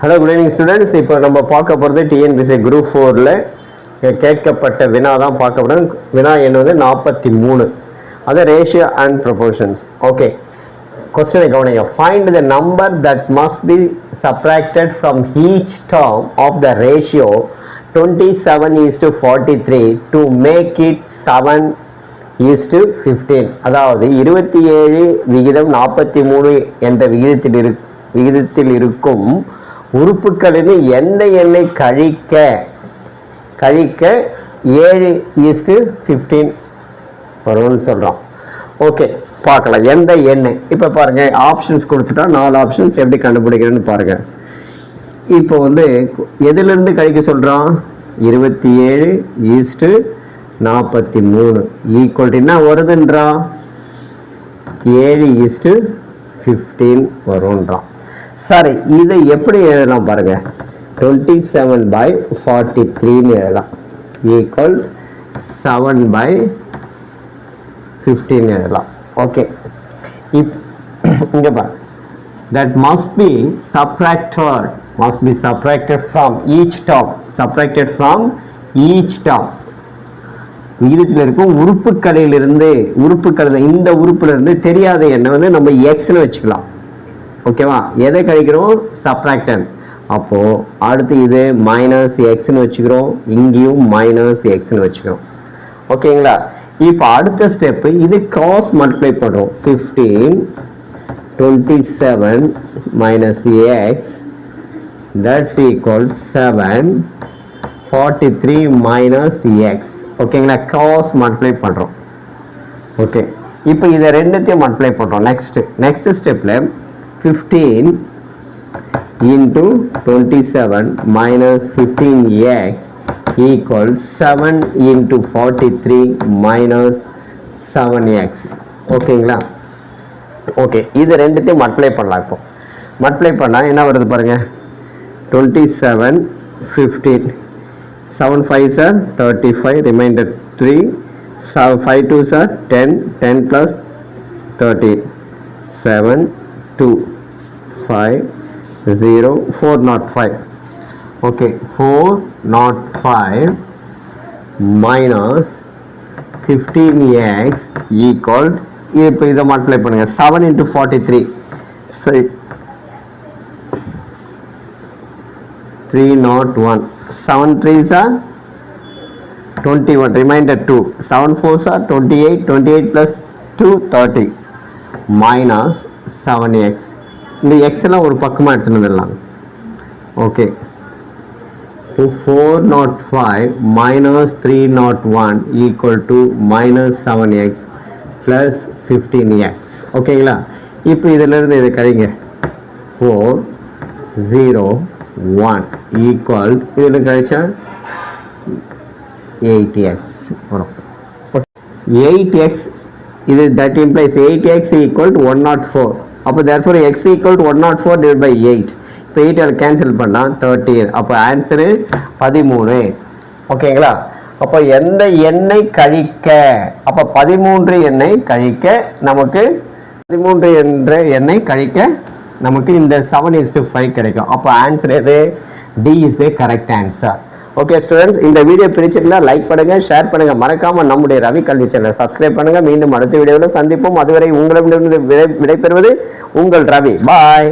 Hello good evening students. இப்போ நம்ம பார்க்க போகிறது டிஎன்பிசி குரூப் 4ல் கேட்கப்பட்ட வினா தான் பார்க்க போகிறோம். வினா எண் வந்து 43. அது ரேஷியோ அண்ட் ப்ரொபோர்ஷன்ஸ். ஓகே, கொஸ்டினை கவனிங்க. Find the number that must be subtracted from each term of the ratio 27:43 to make it 7:15. அதாவது 27:43 என்ற விகிதத்தில் இருக்கும் உறுப்புகளின் எந்த எண்ணை கழிக்க 7:15 வரும்னு சொல்கிறோம். ஓகே, பார்க்கலாம் எந்த எண்ணெய். இப்போ பாருங்க, ஆப்ஷன்ஸ் கொடுத்துட்டா 4 ஆப்ஷன்ஸ் எப்படி கண்டுபிடிக்கிறேன்னு பாருங்க. இப்போ வந்து எதிலிருந்து கழிக்க சொல்கிறோம்? 27:43 ஈக்குவல் என்ன வருதுன்றா? 7:15 வரும்ன்றான். சரி, இதை எப்படி எழுதலாம் பாருங்க. 27/43 எழுதலாம் ஈக்குவல் 7/15 எழுதலாம். ஓகே, இங்க பாருங்க. That must be subtracted from each term. விகிதத்தில் இருக்கும் உறுப்புகளிலிருந்து இந்த உறுப்புல இருந்து தெரியாத எண்ணை வந்து நம்ம எக்ஸ்னு வச்சுக்கலாம். ஓகேவா? எதை கழிக்கிறோம்? சப்ராக்டன். அப்போ அடுத்து இது -xன்னு வச்சுக்கிறோம், இங்கேயும் -xன்னு வச்சுக்கிறோம். ஓகேங்களா? இப்போ அடுத்த ஸ்டெப், இது கிராஸ் மல்டிப்ளை பண்றோம். 15 27 - x that's equal 7 43 - x. ஓகேங்களா? கிராஸ் மல்டிப்ளை பண்றோம். ஓகே, இப்போ இதை ரெண்டுத்தையும் மல்டிப்ளை பண்றோம். நெக்ஸ்ட் ஸ்டெப்ல 15 into 27 minus 15x equals 7 into 43 minus 7x. ஓகேங்களா? ஓகே, இது ரெண்டுத்தையும் மல்டிப்ளை பண்ணலாம். இப்போ மல்டிப்ளை பண்ணால் என்ன வருது பாருங்க. 27 15 7 5s are 35, remainder 3, 5 2s are 10, 10 plus 30, 7 2 5 0 405. okay, 405 minus 15x equal, இப்போ இதை மல்டிப்ளை பண்ணுங்க. 7 into 43 301. 7 3s are 21, remainder 2, 7 4s are 28, 28 plus 2 30 minus 7x. இந்த x எல்லாம் ஒரு பக்கமா எடுத்துட்டு வந்துடலாம். Okay, 405 minus 301 equal to minus 7x plus 15x. ஓகேங்களா? இப்போ இதுல இருந்து இதை கழிங்க. 401 equal, இதுல கழிச்சா 80x வரும். 8x, இது that implies 8x equal to 104. அப்போ therefore x equal to 104 divided by 8. இப்போ 8 அதை கேன்சல் பண்ணால் 13. அப்போ ஆன்சரு 13. ஓகேங்களா? அப்போ எந்த எண்ணை கழிக்க, அப்போ 13 எண்ணை கழிக்க நமக்கு 13 என்ற எண்ணை கழிக்க நமக்கு இந்த 7:5 கிடைக்கும். அப்போ ஆன்சர் எது? D is the correct answer. Okay students, இந்த வீடியோ பிடிச்சிருந்தா லைக் பண்ணுங்க, ஷேர் பண்ணுங்க, மறக்காம நம்முடைய ரவி கல்வி சேனலை சப்ஸ்கிரைப் பண்ணுங்க. மீண்டும் அடுத்த வீடியோவில் சந்திப்போம். அதுவரை உங்களிடமிருந்து விடைபெறுவது உங்கள் ரவி. பாய்.